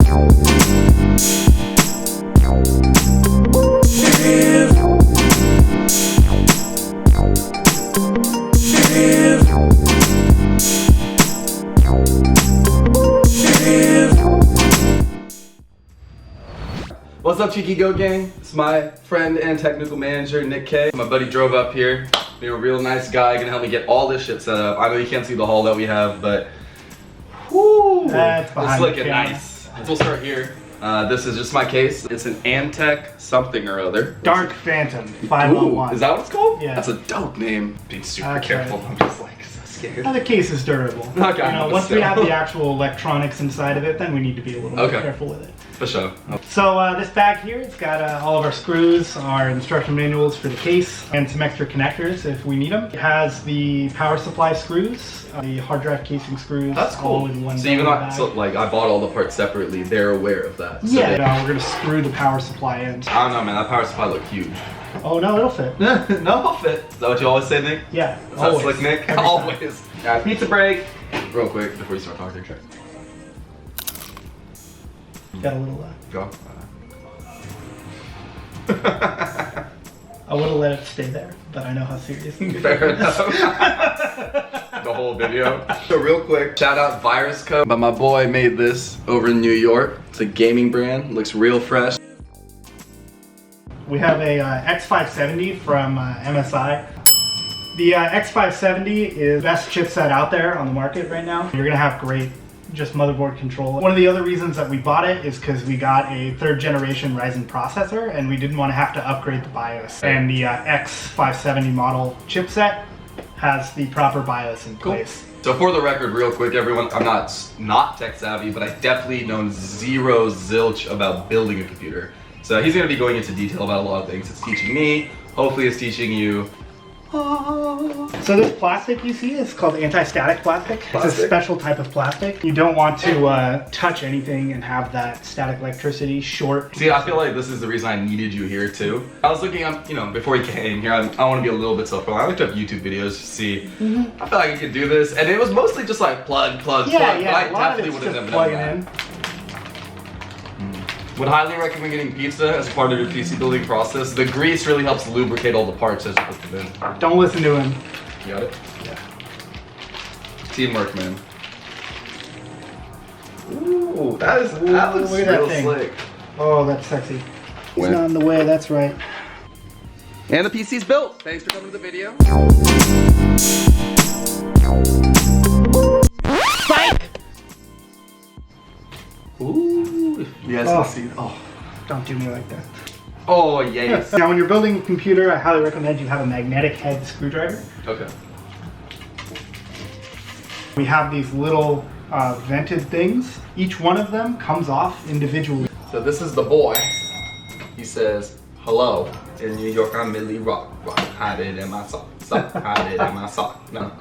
What's up, Cheeky Goat Gang? It's my friend and technical manager, Nick K. My buddy drove up here, being a real nice guy, gonna help me get all this shit set up. I know you can't see the haul that we have, but whoo, it's looking nice. We'll start here. This is just my case. It's an Antec something or other. Dark Phantom 501. Is that what it's called? Yeah. That's a dope name. Being super careful. I'm just like so scared. The case is durable. Okay. You know, once we have the actual electronics inside of it, then we need to be a little more careful with it. For sure. So this bag here, it's got all of our screws, our instruction manuals for the case, and some extra connectors if we need them. It has the power supply screws, the hard drive casing screws. That's cool. All in one so even bag. so, like I bought all the parts separately. They're aware of that. So yeah. We're gonna screw the power supply in. I don't know, man. That power supply looked huge. Oh no, it'll fit. No, it'll fit. Is that what you always say, Nick? Yeah. Is that slick, Nick? Always. Yeah. Pizza break. Real quick before you start talking. Got a little Go. I would have let it stay there, but I know how serious. Fair enough. The whole video. So real quick, shout out Virus Code. But my boy made this over in New York. It's a gaming brand. Looks real fresh. We have a X570 from MSI. The X570 is the best chipset out there on the market right now. You're gonna have great just motherboard control. One of the other reasons that we bought it is because we got a 3rd generation Ryzen processor and we didn't want to have to upgrade the BIOS. And the X570 model chipset has the proper BIOS in place. So for the record, real quick, everyone, I'm not tech savvy, but I definitely know zero zilch about building a computer. So he's gonna be going into detail about a lot of things. It's teaching me, hopefully it's teaching you. So this plastic you see is called anti-static plastic. It's a special type of plastic. You don't want to touch anything and have that static electricity short. See, I feel like this is the reason I needed you here too. I was looking up, you know, before you came here, I want to be a little bit self-reliant. I looked up YouTube videos to see, I feel like I could do this. And it was mostly just like plug, plug, plug. Yeah, but I definitely would have never done that. Would highly recommend getting pizza as part of your PC building process. The grease really helps lubricate all the parts as you put them in. Don't listen to him. You got it? Yeah. Teamwork, man. Ooh, that looks real slick. Oh, that's sexy. It's not in the way, that's right. And the PC's built. Thanks for coming to the video. Spike! Ooh, you guys can see. Oh, don't do me like that. Oh, yes. Now, when you're building a computer, I highly recommend you have a magnetic head screwdriver. Okay. We have these little vented things. Each one of them comes off individually. So this is the boy. He says, hello. In New York, I'm Millie Rock. Hide it in my sock. Hide it in my sock. No,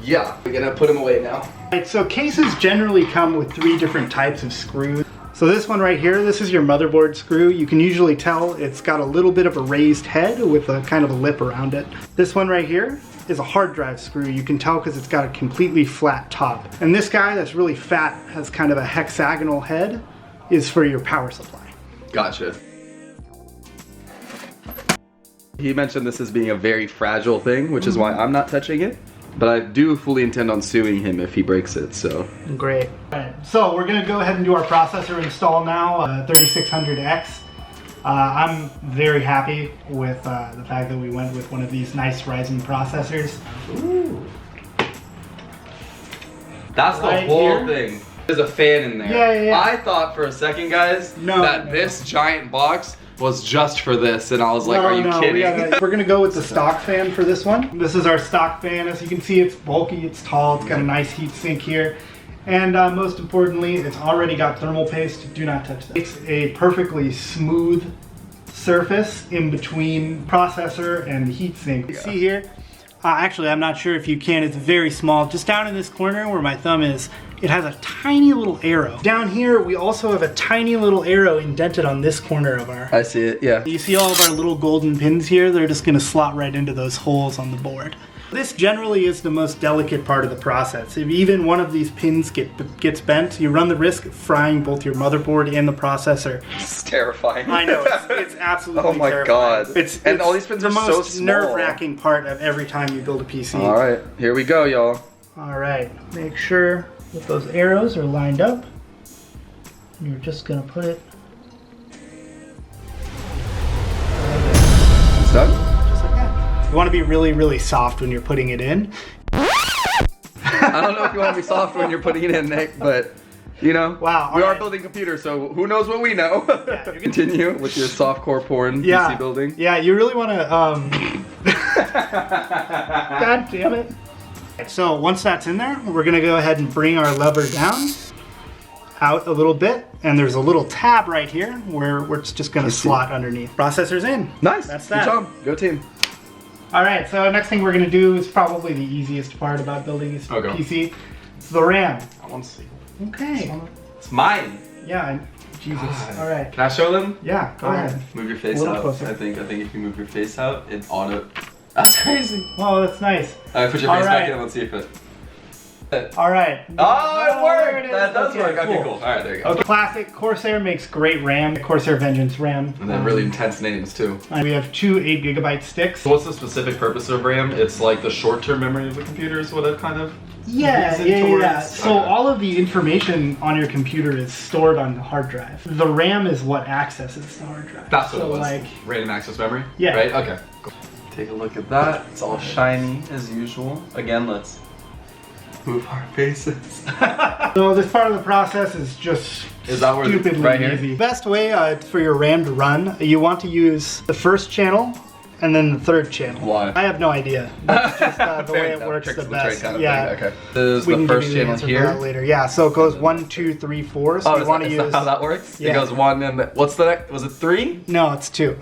yeah. We're gonna put him away now. Right, so cases generally come with 3 different types of screws. So this one right here, this is your motherboard screw. You can usually tell it's got a little bit of a raised head with a kind of a lip around it. This one right here is a hard drive screw. You can tell because it's got a completely flat top. And this guy that's really fat, has kind of a hexagonal head, is for your power supply. Gotcha. He mentioned this as being a very fragile thing, which is why I'm not touching it. But I do fully intend on suing him if he breaks it, so. Great. All right, so we're gonna go ahead and do our processor install now, 3600X. I'm very happy with the fact that we went with one of these nice Ryzen processors. Ooh. That's the whole thing. There's a fan in there. Yeah. I thought for a second, guys, that this giant box was just for this, and I was like, are you kidding? We're gonna go with the stock fan for this one. This is our stock fan. As you can see, it's bulky, it's tall, it's got a nice heat sink here. And most importantly, it's already got thermal paste. Do not touch that. It's a perfectly smooth surface in between processor and the heat sink. You see here, actually I'm not sure if you can, it's very small. Just down in this corner where my thumb is, it has a tiny little arrow. Down here, we also have a tiny little arrow indented on this corner of our... I see it, yeah. You see all of our little golden pins here? They're just gonna slot right into those holes on the board. This generally is the most delicate part of the process. If even one of these pins gets bent, you run the risk of frying both your motherboard and the processor. It's terrifying. I know, it's absolutely oh my terrifying. god. And all these pins are so small. The most nerve-wracking part of every time you build a PC. All right, here we go, y'all. All right, make sure that those arrows are lined up. You're just gonna put it. It's done? Just like that. You want to be really, really soft when you're putting it in. I don't know if you want to be soft when you're putting it in, Nick, but you know, wow, we are building computers, so who knows what we know. Yeah, you continue with your softcore porn PC building. Yeah, you really want to. God damn it. So once that's in there, we're gonna go ahead and bring our lever down, out a little bit, and there's a little tab right here where it's just gonna slot underneath. Processor's in. Nice. That's that. Good job. Go team. All right, so next thing we're gonna do is probably the easiest part about building this PC. It's the RAM. I want to see. Okay. It's mine. Yeah. Jesus. God. All right. Can I show them? Yeah. Go ahead. Move your face out. Closer. I think if you move your face out, it auto. That's crazy. Oh, that's nice. All right, put your face back in. Let's see if it. All right. Oh, it worked. It That does work. Okay, cool. cool. All right, there you go. Okay. Classic Corsair makes great RAM. Corsair Vengeance RAM. And then really intense names too. We have 2 8GB sticks. So what's the specific purpose of RAM? It's like the short-term memory of a computer is what it kind of. Yeah. So all of the information on your computer is stored on the hard drive. The RAM is what accesses the hard drive. That's what so it was. Like, random access memory. Yeah. Right. Okay. Cool. Take a look at that. It's all shiny as usual. Again, let's move our faces. So this part of the process is just stupidly right here? easy. Best way for your RAM to run, you want to use the first channel and then the third channel. Why? I have no idea. That's just the way it works the best. Kind of yeah. Thing. Okay. This is the first channel here. Later. Yeah. So it goes 1, 2, 3, 4. So you want to use. Is that how that works? Yeah. It goes 1 and what's the next? Was it 3? No, it's 2.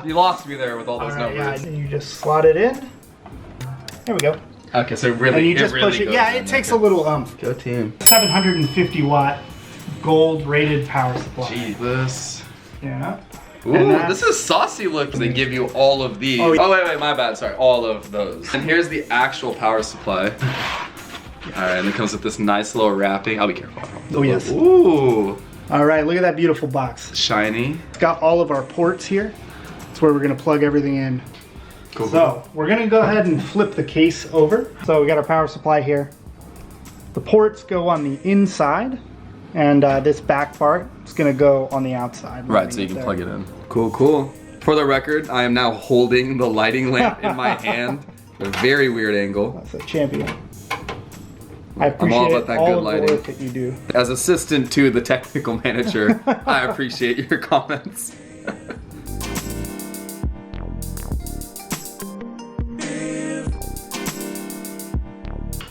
You lost me there with all those numbers. Yeah. And you just slot it in. There we go. Okay, so really, and you just push it. Yeah, it takes a little umph. Go team. 750 watt gold rated power supply. Jesus. Yeah. Ooh, this is saucy looking. They give you all of these. Oh, wait, my bad. Sorry, all of those. And here's the actual power supply. All right, and it comes with this nice little wrapping. I'll be careful. Oh yes. Ooh. All right, look at that beautiful box. Shiny. It's got all of our ports here. That's where we're gonna plug everything in. Cool. So we're gonna go ahead and flip the case over. So we got our power supply here. The ports go on the inside, and this back part is gonna go on the outside. Right, so you can plug it in. Cool, cool. For the record, I am now holding the lighting lamp in my hand. A very weird angle. That's a champion. I appreciate I'm all about that good lighting. The work that you do. As assistant to the technical manager, I appreciate your comments.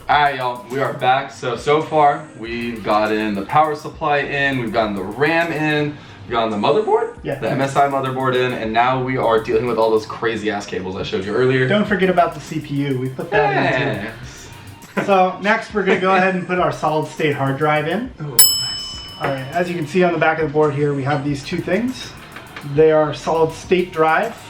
Alright y'all, we are back. So far we've gotten the power supply in, we've gotten the RAM in, we've gotten the motherboard, the MSI motherboard in, and now we are dealing with all those crazy ass cables I showed you earlier. Don't forget about the CPU, we put that in too. So next we're going to go ahead and put our solid state hard drive in. Ooh, nice. Alright, as you can see on the back of the board here, we have these 2 things. They are solid state drive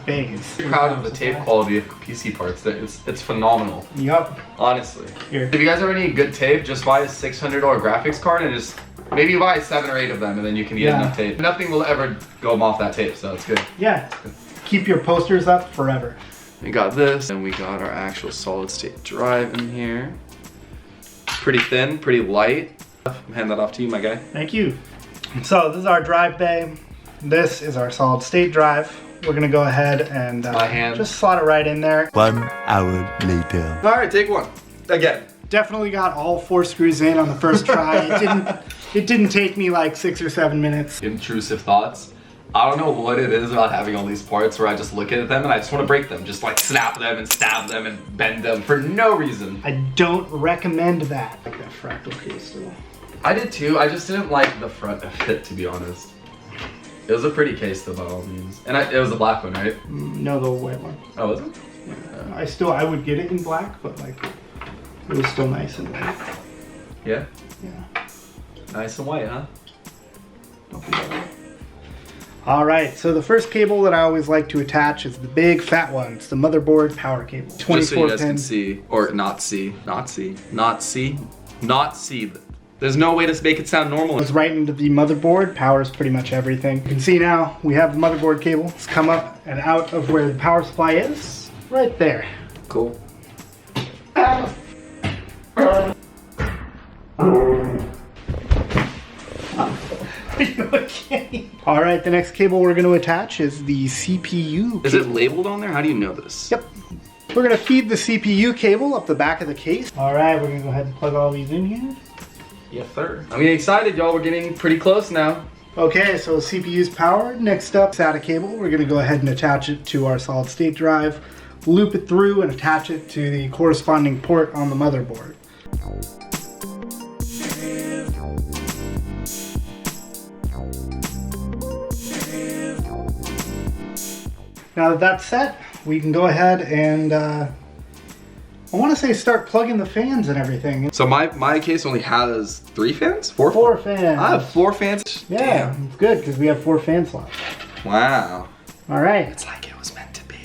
bays. I'm proud of the tape quality of PC parts. It's phenomenal. Yup. Honestly. Here. If you guys have any good tape, just buy a $600 graphics card and just maybe buy 7 or 8 of them, and then you can get enough tape. Nothing will ever go off that tape, so it's good. Yeah. Keep your posters up forever. We got this, and we got our actual solid state drive in here. Pretty thin, pretty light. I'll hand that off to you, my guy. Thank you. So this is our drive bay. This is our solid state drive. We're gonna go ahead and just slot it right in there. 1 hour later. All right, take one. Again. Definitely got all 4 screws in on the first try. It didn't take me like 6 or 7 minutes. Intrusive thoughts. I don't know what it is about having all these parts where I just look at them and I just want to break them. Just like snap them and stab them and bend them for no reason. I don't recommend that. Like that fractal case though. I did too. I just didn't like the front of it, to be honest. It was a pretty case though, by all means. And it was a black one, right? No, the white one. Oh, was it? Yeah. I would get it in black, but like, it was still nice and white. Yeah? Yeah. Nice and white, huh? Don't be that way. All right, so the first cable that I always like to attach is the big fat one. It's the motherboard power cable. 24 Just so you guys can pins. see, or not see. There's no way to make it sound normal. Goes right into the motherboard, powers pretty much everything. You can see now we have the motherboard cable. It's come up and out of where the power supply is, right there. Cool. Okay. All right, the next cable we're going to attach is the CPU. Is it labeled on there? How do you know this? Yep. We're going to feed the CPU cable up the back of the case. All right, we're going to go ahead and plug all these in here. Yes, sir. I'm getting excited, y'all. We're getting pretty close now. Okay, so the CPU's powered. Next up, SATA cable. We're going to go ahead and attach it to our solid state drive, loop it through, and attach it to the corresponding port on the motherboard. Now that that's set, we can go ahead and, I want to say start plugging the fans and everything. So my case only has 3 fans? 4? 4 fans. I have 4 fans? Yeah, Damn. it's good because we have 4 fan slots. Wow. All right. It's like it was meant to be.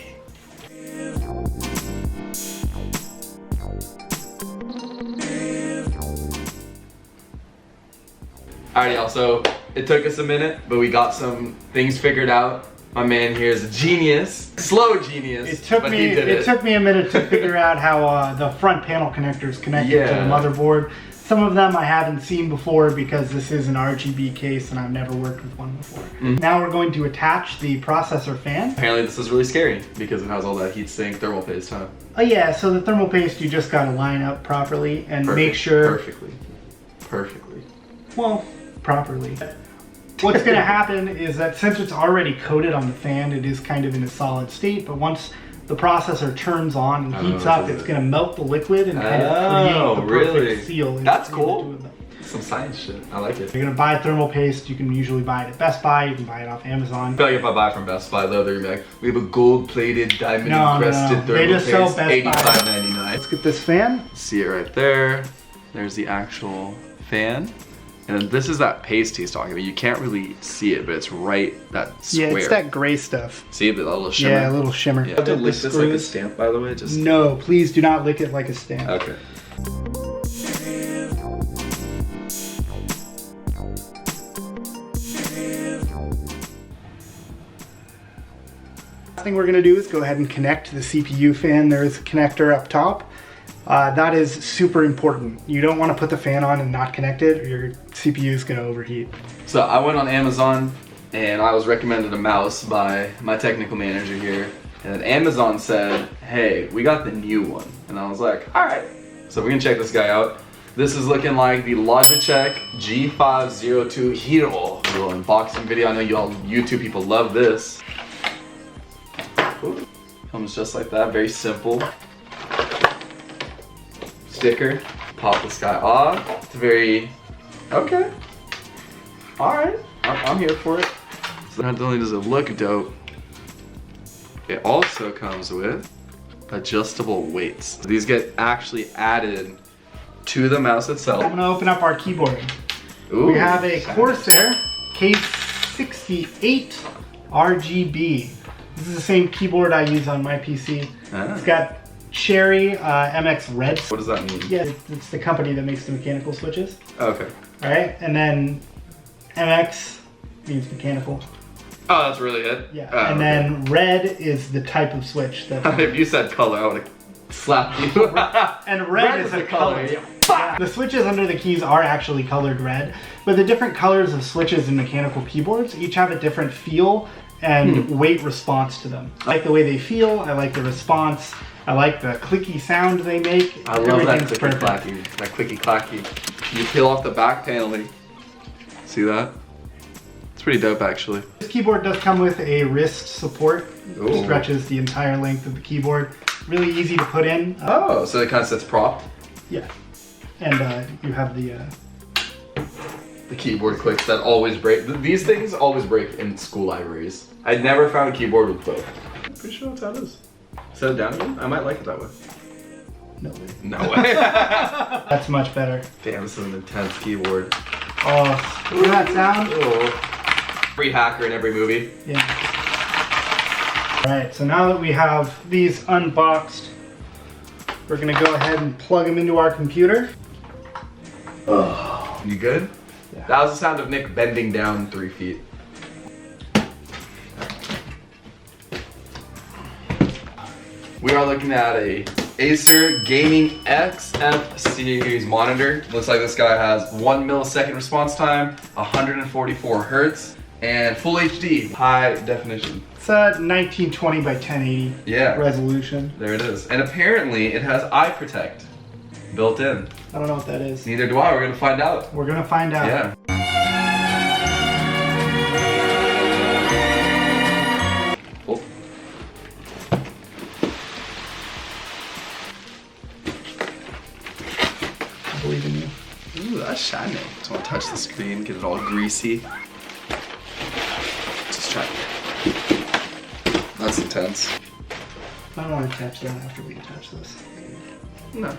Alright, y'all, so it took us a minute, but we got some things figured out. My man here is a genius. Slow genius. It took me a minute to figure out how the front panel connectors connected to the motherboard. Some of them I haven't seen before because this is an RGB case and I've never worked with one before. Now we're going to attach the processor fan. Apparently this is really scary because it has all that heatsink thermal paste, huh? Oh yeah, so the thermal paste you just gotta line up properly and make sure... Perfectly. Well, properly. What's going to happen is that since it's already coated on the fan, it is kind of in a solid state, but once the processor turns on and heats up, it's going to melt the liquid and kind of create the perfect seal. That's cool. Some science shit. I like it. If you're going to buy thermal paste, you can usually buy it at Best Buy, you can buy it off Amazon. I feel like if I buy from Best Buy though, they're going to be like, we have a gold-plated, diamond-encrusted thermal They just paste, sell Best Buy. $85.99. Let's get this fan. See it right there. There's the actual fan. And this is that paste he's talking about. You can't really see it, but it's right that square. Yeah, it's that gray stuff. See the little shimmer? Yeah, a little shimmer. Yeah. To lick this like a stamp, by the way? Just No, please do not lick it like a stamp. Okay. Last thing we're going to do is go ahead and connect the CPU fan. There's a connector up top. That is super important. You don't want to put the fan on and not connect it or your CPU is going to overheat. So I went on Amazon and I was recommended a mouse by my technical manager here. And then Amazon said, hey, we got the new one. And I was like, all right. So we're going to check this guy out. This is looking like the Logitech G502 Hero. A little unboxing video. I know you all YouTube people love this. Ooh. Comes just like that, very simple. Sticker, pop this guy off. It's very, okay. All right, I'm here for it. So not only does it look dope, it also comes with adjustable weights. These get actually added to the mouse itself. I'm gonna open up our keyboard. Ooh, we have a Corsair K68 RGB. This is the same keyboard I use on my PC. It's got Cherry MX Red. What does that mean? Yeah, it's the company that makes the mechanical switches. Okay. All right, and then MX means mechanical. Oh, that's really it? Yeah, and then red is the type of switch that... If you said color, I would have slapped you. And red is a color. Yeah. The switches under the keys are actually colored red, but the different colors of switches in mechanical keyboards each have a different feel and weight response to them. I like the way they feel, I like the response, I like the clicky sound they make. I love that clicky clacky. That clicky clacky. You peel off the back paneling. See that? It's pretty dope actually. This keyboard does come with a wrist support. Ooh. Stretches the entire length of the keyboard. Really easy to put in. Oh, so it kind of sits propped? Yeah. And you have the keyboard clicks that always break. These things always break in school libraries. I never found a keyboard with both. I'm pretty sure that's how it is. Set it down again? I might like it that way. No way. No way. That's much better. Damn, this is an intense keyboard. Oh, hear that sound? Oh. Every hacker in every movie. Yeah. Alright, so now that we have these unboxed, we're gonna go ahead and plug them into our computer. Oh, you good? Yeah. That was the sound of Nick bending down 3 feet. We are looking at a Acer Gaming XF series monitor. Looks like this guy has 1 millisecond response time, 144 hertz, and full HD, high definition. It's a 1920 by 1080 Yeah. resolution. There it is. And apparently it has eye protect built in. I don't know what that is. Neither do I, we're gonna find out. We're gonna find out. Yeah. Oh. I believe in you. Ooh, that's shiny. Just wanna touch the screen, get it all greasy. Just try. That's intense. I don't want to touch that after we touch this. No.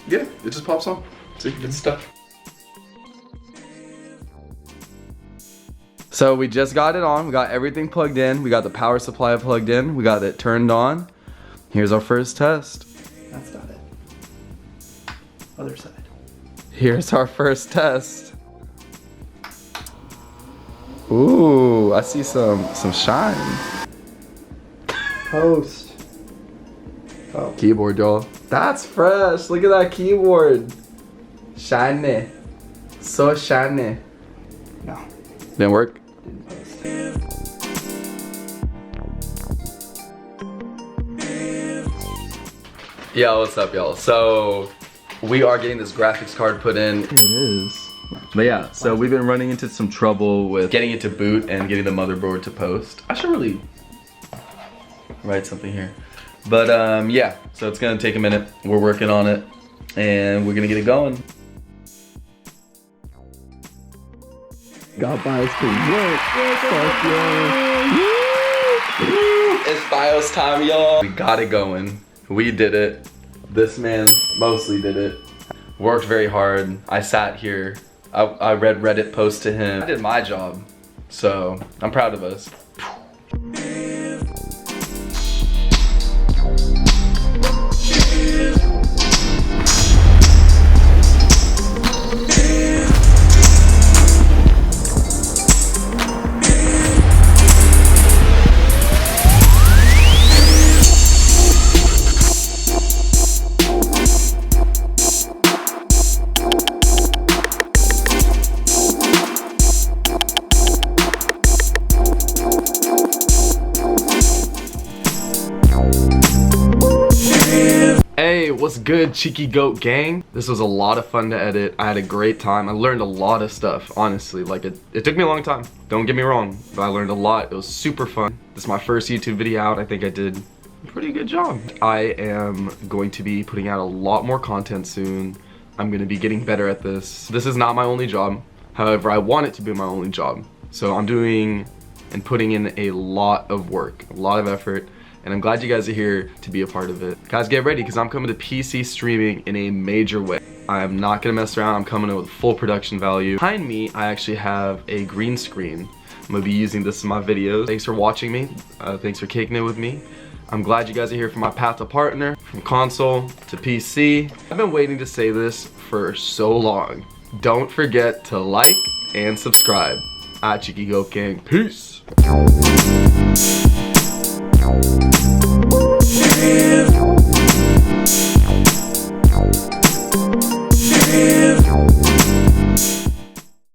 Yeah, it just pops on. See, good stuff. So we just got it on. We got everything plugged in. We got the power supply plugged in. We got it turned on. Here's our first test. That's not it. Other side. Here's our first test. Ooh, I see some shine. Post. Oh. Keyboard, y'all. That's fresh. Look at that keyboard. Shiny. So shiny. No. Didn't work? Didn't post. Yo, what's up, y'all? So, we are getting this graphics card put in. Here it is. But yeah, so we've been running into some trouble with getting it to boot and getting the motherboard to post. I should really write something here. But yeah, so it's gonna take a minute. We're working on it and we're gonna get it going. Got BIOS to work. Fuck yeah. It's BIOS time, y'all. We got it going. We did it. This man mostly did it. Worked very hard. I sat here. I read Reddit posts to him. I did my job. So I'm proud of us. Hey, what's good, Cheeky Goat Gang? This was a lot of fun to edit. I had a great time. I learned a lot of stuff, honestly. Like, it took me a long time. Don't get me wrong, but I learned a lot. It was super fun. This is my first YouTube video out. I think I did a pretty good job. I am going to be putting out a lot more content soon. I'm gonna be getting better at this. This is not my only job. However, I want it to be my only job. So I'm doing and putting in a lot of work, a lot of effort. And I'm glad you guys are here to be a part of it. Guys, get ready, because I'm coming to PC streaming in a major way. I'm not gonna mess around. I'm coming in with full production value. Behind me, I actually have a green screen. I'm gonna be using this in my videos. Thanks for watching me. Thanks for kicking it with me. I'm glad you guys are here for my path to partner, from console to PC. I've been waiting to say this for so long. Don't forget to like and subscribe. @CheekyGoatGang. Peace. Yeah.